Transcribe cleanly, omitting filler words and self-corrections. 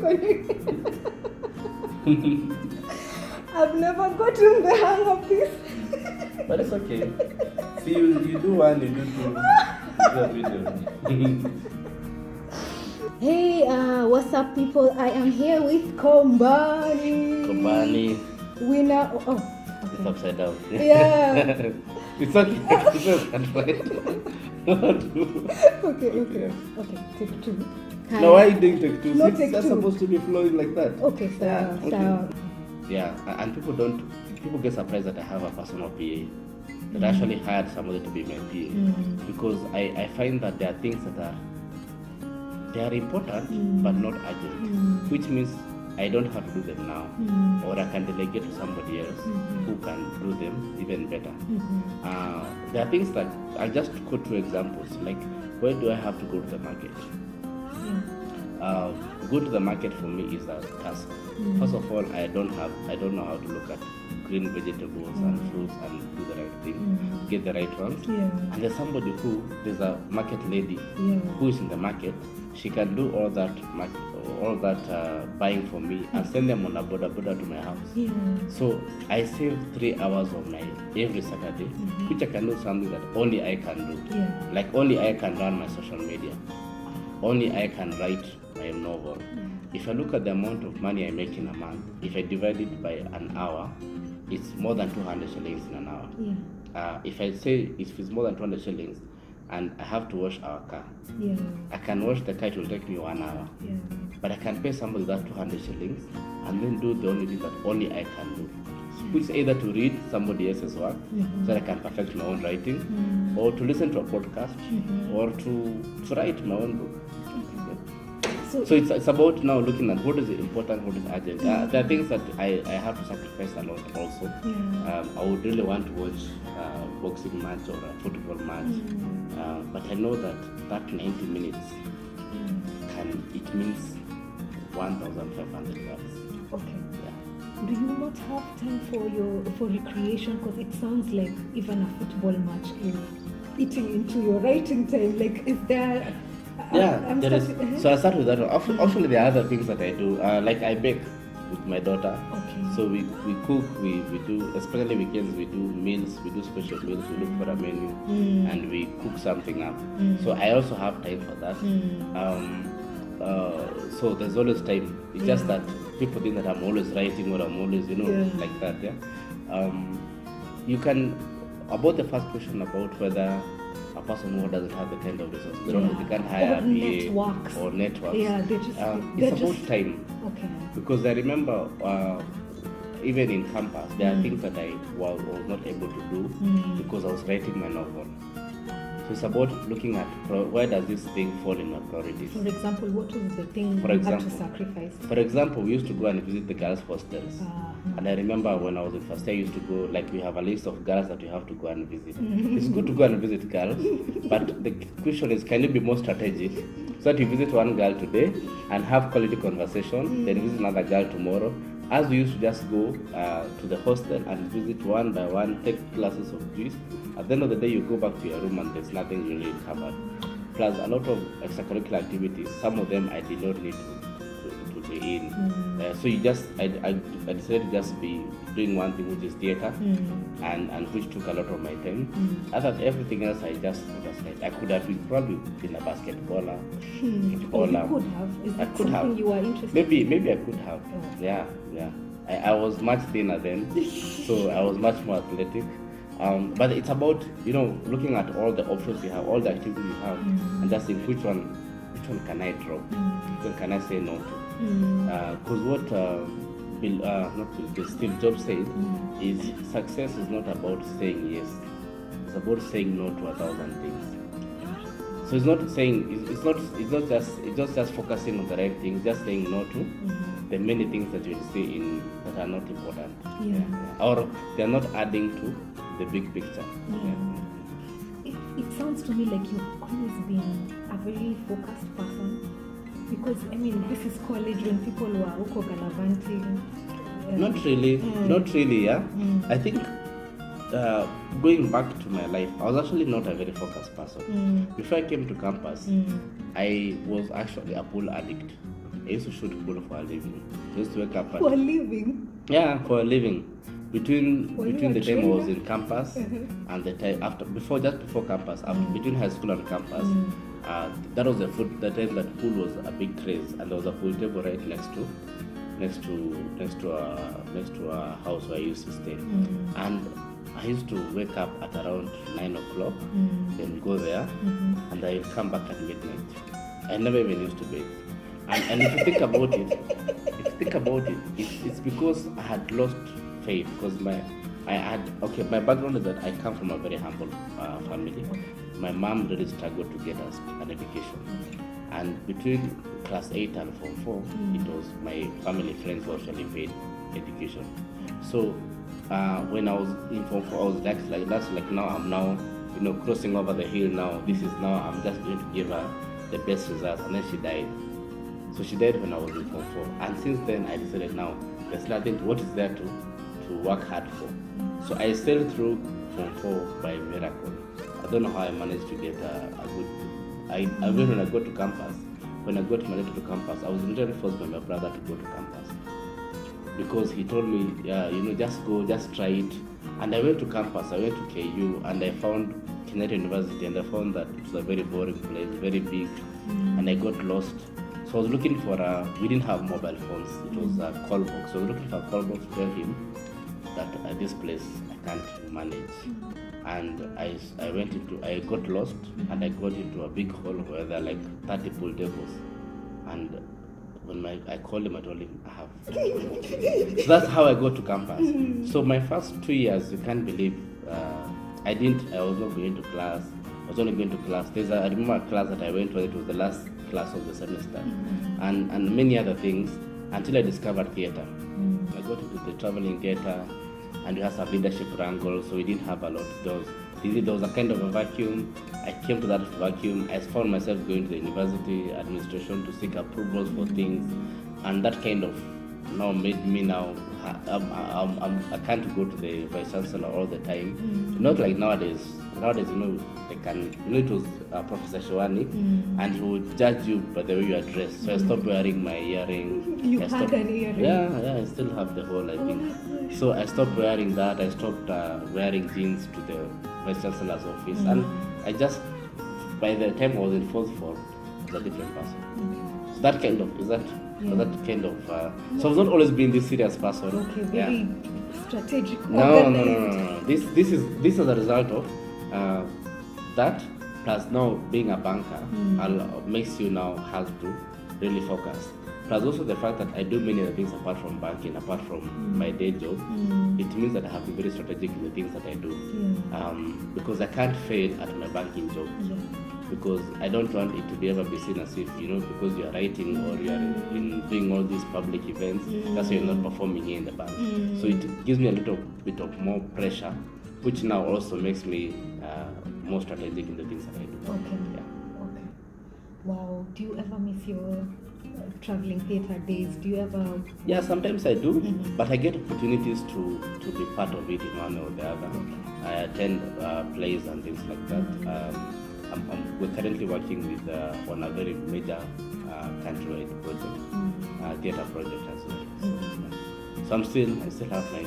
recording. I've never gotten the hang of this. But it's okay. See, you do one, you do two. You do a video. Hey, what's up, people? I am here with Kombani. Kombani. We now. Oh, It's okay. upside down. Yeah. It's okay. It's okay. Okay. Take two. Hi. No, why are you doing take two? No, It's take just two. supposed to be flowing like that. Okay, so Yeah, okay. so. Yeah, and people get surprised that I have a personal PA. That I actually hired somebody to be my PA. Because I find that there are things that they are important but not urgent. Which means I don't have to do them now. Or I can delegate to somebody else who can do them even better. There are things that I just quote two examples, like where do I have to go to the market? Go to the market for me is a task. First of all, I don't know how to look at green vegetables and fruits and do the right thing, get the right ones. And there's there's a market lady who is in the market. She can do all that buying for me and send them on a boda to my house. So I save 3 hours of my every Saturday, which I can do something that only I can do. Like only I can run my social media. Only I can write my novel. If I look at the amount of money I make in a month, if I divide it by an hour, it's more than 200 shillings in an hour. If I say if it's more than 200 shillings and I have to wash our car, I can wash the car, it will take me 1 hour. But I can pay somebody that 200 shillings and then do the only thing that only I can do. Which is either to read somebody else's work so that I can perfect my own writing, or to listen to a podcast, or to write my own book. So it's about now looking at what is important, what is urgent. There are things that I have to sacrifice a lot also. I would really want to watch a boxing match or a football match, but I know that 90 minutes it means 1,500 bucks. Okay. Yeah. Do you not have time for recreation? Because it sounds like even a football match is eating into your writing time. Like, is there? There is. So I start with that one. Actually, there are other things that I do. Like I bake with my daughter. Okay. So we cook. We do, especially weekends. We do meals. We do special meals. We look for a menu and we cook something up. So I also have time for that. So there's always time. It's just that people think that I'm always writing or I'm always, like that. Yeah. You can, about the first question about whether a person who doesn't have the kind of resources, they can't hire a PA or networks. It's about time. Okay. Because I remember even in campus, there are things that I was not able to do because I was writing my novel. So it's about looking at where does this thing fall in my priorities. For example, what was the thing you had to sacrifice? For example, we used to go and visit the girls' hostels. And I remember when I was in first year, I used to go, like we have a list of girls that you have to go and visit. It's good to go and visit girls, but the question is, can you be more strategic? So that you visit one girl today and have quality conversation, then visit another girl tomorrow. As we used to just go to the hostel and visit one by one, take glasses of juice. At the end of the day, you go back to your room and there's nothing really covered. Plus a lot of extracurricular activities, some of them I did not need to be in. So I decided to just be doing one thing, which is theater, and which took a lot of my time. Everything else I just put aside. I could have probably been a basketballer, footballer. You could have. Is that something have. You are interested? Maybe I could have. Yeah. I was much thinner then, so I was much more athletic. But it's about looking at all the options you have, all the activities you have, and just think which one can I drop, which one can I say no to. Because what Steve Jobs said is success is not about saying yes; it's about saying no to 1,000 things. So it's not saying it's not just focusing on the right things, just saying no to the many things that you see that are not important, or they are not adding to the big picture. It sounds to me like you've always been a very focused person, because this is college when people were uko galavanting. Not really. Yeah. I think going back to my life, I was actually not a very focused person. Before I came to campus, I was actually a pool addict. used to shoot pool for a living. I used to wake up For a living? Yeah, for a living. Between the time I was in campus and the time just before campus, between high school and campus, that was the time that pool was a big craze, and there was a pool table right next to our house where I used to stay. And I used to wake up at around 9 o'clock, then go there, and I would come back at midnight. I never even used to bathe. And if you think about it, it's because I had lost faith, because my background is that I come from a very humble family. My mom really struggled to get us an education, and between class 8 and form 4, it was my family friends who actually paid education. So when I was in form 4, I was like now I'm crossing over the hill now. I'm just going to give her the best results, and then she died. So she died when I was in form 4, and since then I decided now there's nothing. What is there to work hard for? So I sailed through form 4 by miracle. I don't know how I managed to get a good. When I got to campus, when I got my letter to campus, I was literally forced by my brother to go to campus, because he told me, just go, just try it. And I went to campus. I went to KU, and I found Kinyanjui University, and I found that it was a very boring place, very big, and I got lost. So I was looking for we didn't have mobile phones. It was a call box. So I was looking for a call box to tell him that at this place I can't manage. And I got lost, and I got into a big hall where there are like 30 pool tables. And when I called him, I told him I have. So that's how I got to campus. So my first 2 years, you can't believe, I was not going to class. I was only going to class. I remember a class that I went to. It was the last class of the semester, and many other things, until I discovered theater. I got into the traveling theater, and we had some leadership wrangles, so we didn't have a lot. There was a kind of a vacuum. I came to that vacuum. I found myself going to the university administration to seek approvals for things, and that kind of now made me I can't go to the vice chancellor all the time. Not like nowadays. Nowadays, they can. It was Professor Shawani, and he would judge you by the way you are dressed. So I stopped wearing my earring. You had an earring? Yeah, I still have the whole, I think. So I stopped wearing that. I stopped wearing jeans to the vice chancellor's office, and I just, by the time I was in fourth form, I was a different person. So that kind of so I've not always been this serious person. Okay, very strategic. No. This is a result of that, plus now being a banker makes you now have to really focus. Plus also the fact that I do many other things apart from banking, apart from my day job. It means that I have to be very strategic in the things that I do, because I can't fail at my banking job. Because I don't want it to be ever be seen as if, because you are writing or you are doing all these public events, that's why you're not performing here in the bank. So it gives me a little bit of more pressure, which now also makes me more strategic in the things that I do. Okay. Wow. Do you ever miss your traveling theater days? Do you ever? Yeah, sometimes I do, but I get opportunities to be part of it in one or the other. I attend plays and things like that. We're currently working with on a very major countrywide project, theater project as well. So I still have my